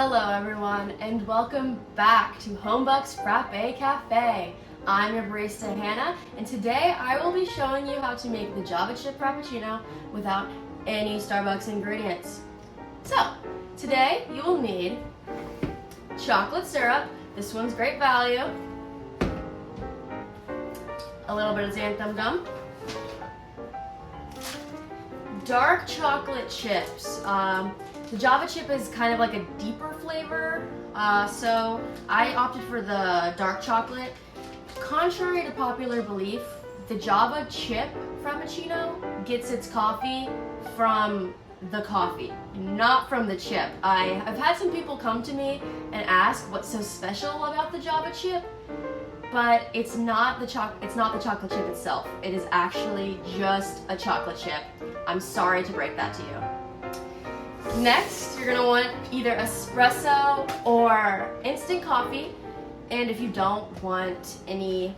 Hello everyone, and welcome back to Homebucks Frappe Café. I'm your barista Hannah, and today I will be showing you how to make the Java Chip Frappuccino without any Starbucks ingredients. So, today you will need chocolate syrup. This one's great value. A little bit of xanthan gum. Dark chocolate chips. The Java chip is kind of like a deeper flavor, so I opted for the dark chocolate. Contrary to popular belief, the Java Chip Frappuccino gets its coffee from the coffee, not from the chip. I've had some people come to me and ask what's so special about the Java chip, but it's not the chocolate chip itself. It is actually just a chocolate chip. I'm sorry to break that to you. Next, you're gonna want either espresso or instant coffee. And if you don't want any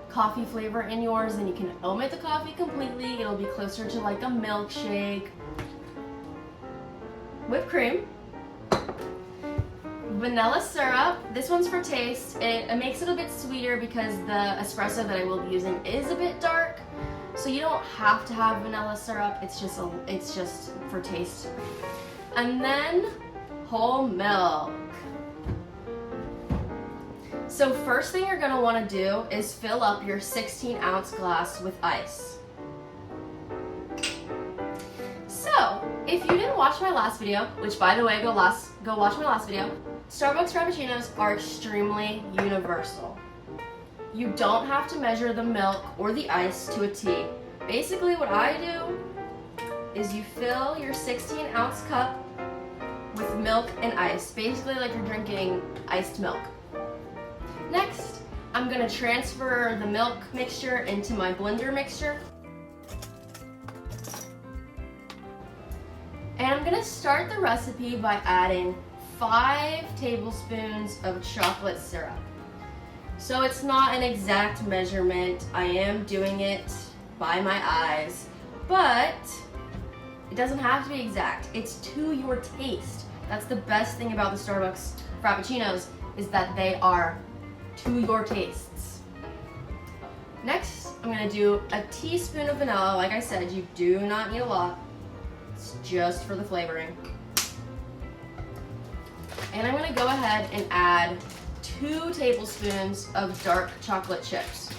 coffee flavor in yours, then you can omit the coffee completely. It'll be closer to like a milkshake. Whipped cream. Vanilla syrup. This one's for taste. It makes it a bit sweeter because the espresso that I will be using is a bit dark. So you don't have to have vanilla syrup, it's just for taste. And then whole milk. So first thing you're gonna wanna do is fill up your 16-ounce glass with ice. So, if you didn't watch my last video, which by the way, go watch my last video, Starbucks Frappuccinos are extremely universal. You don't have to measure the milk or the ice to a T. Basically what I do is you fill your 16-ounce cup with milk and ice, basically like you're drinking iced milk. Next, I'm gonna transfer the milk mixture into my blender mixture. And I'm gonna start the recipe by adding 5 tablespoons of chocolate syrup. So it's not an exact measurement. I am doing it by my eyes, but it doesn't have to be exact. It's to your taste. That's the best thing about the Starbucks Frappuccinos, is that they are to your tastes. Next, I'm gonna do a teaspoon of vanilla. Like I said, you do not need a lot. It's just for the flavoring. And I'm gonna go ahead and add 2 tablespoons of dark chocolate chips.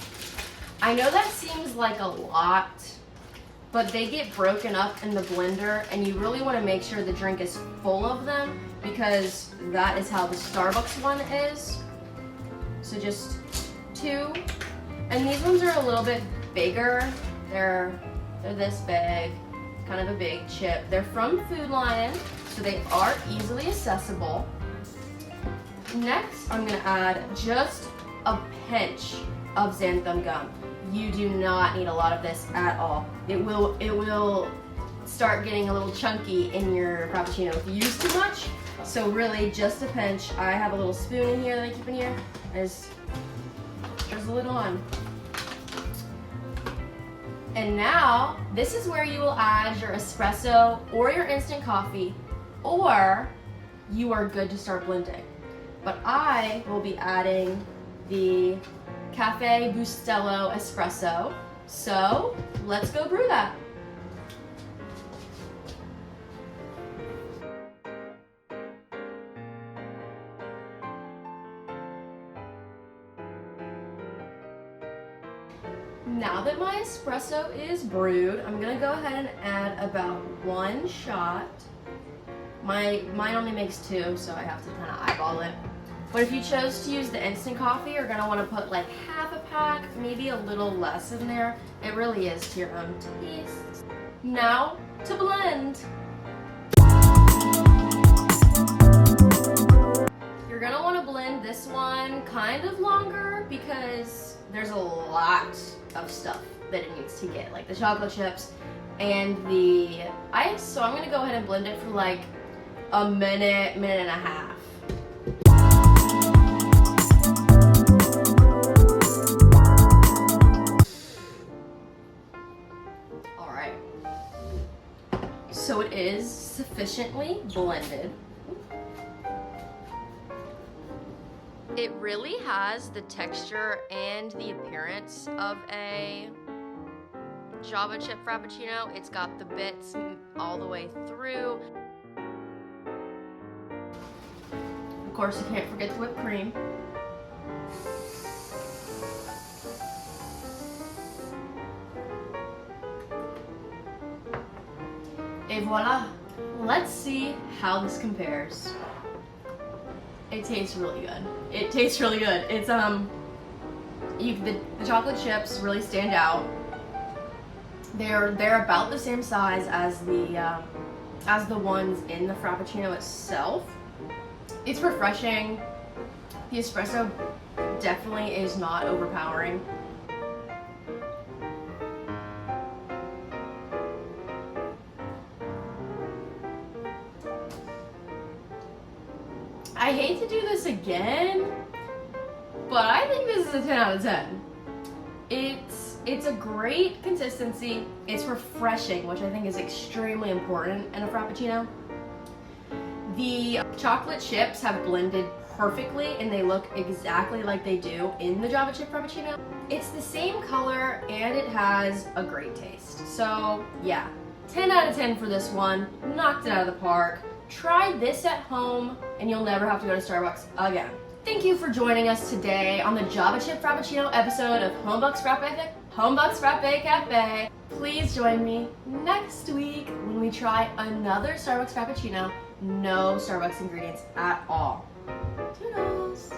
I know that seems like a lot, but they get broken up in the blender, and you really want to make sure the drink is full of them, because that is how the Starbucks one is. So just 2. And these ones are a little bit bigger. They're this big, kind of a big chip. They're from Food Lion, so they are easily accessible. Next, I'm gonna add just a pinch of xanthan gum. You do not need a lot of this at all. It will start getting a little chunky in your Frappuccino if you use too much. So really just a pinch. I have a little spoon in here that I keep in here. There's a little on. And now, this is where you will add your espresso or your instant coffee, or you are good to start blending. But I will be adding the Cafe Bustelo espresso. So let's go brew that. Now that my espresso is brewed, I'm gonna go ahead and add about 1 shot. Mine only makes 2, so I have to kind of eyeball it. But if you chose to use the instant coffee, you're gonna want to put like half a pack, maybe a little less in there. It really is to your own taste. Now to blend. You're gonna want to blend this one kind of longer because there's a lot of stuff that it needs to get, like the chocolate chips and the ice. So I'm gonna go ahead and blend it for like a minute and a half. so it is sufficiently blended. It really has the texture and the appearance of a Java Chip Frappuccino. It's got the bits all the way through. Of course, you can't forget the whipped cream. Et voila! Let's see how this compares. It tastes really good. It tastes really good. It's the chocolate chips really stand out. They're about the same size as the ones in the Frappuccino itself. It's refreshing. The espresso definitely is not overpowering. I hate to do this again, but I think this is a 10 out of 10. It's a great consistency. It's refreshing, which I think is extremely important in a Frappuccino. The chocolate chips have blended perfectly and they look exactly like they do in the Java Chip Frappuccino. It's the same color and it has a great taste. So yeah, 10 out of 10 for this one. Knocked it out of the park. Try this at home and you'll never have to go to Starbucks again. Thank you for joining us today on the Java Chip Frappuccino episode of Homebucks Frappe Cafe. Please join me next week when we try another Starbucks Frappuccino. No Starbucks ingredients at all. Toodles!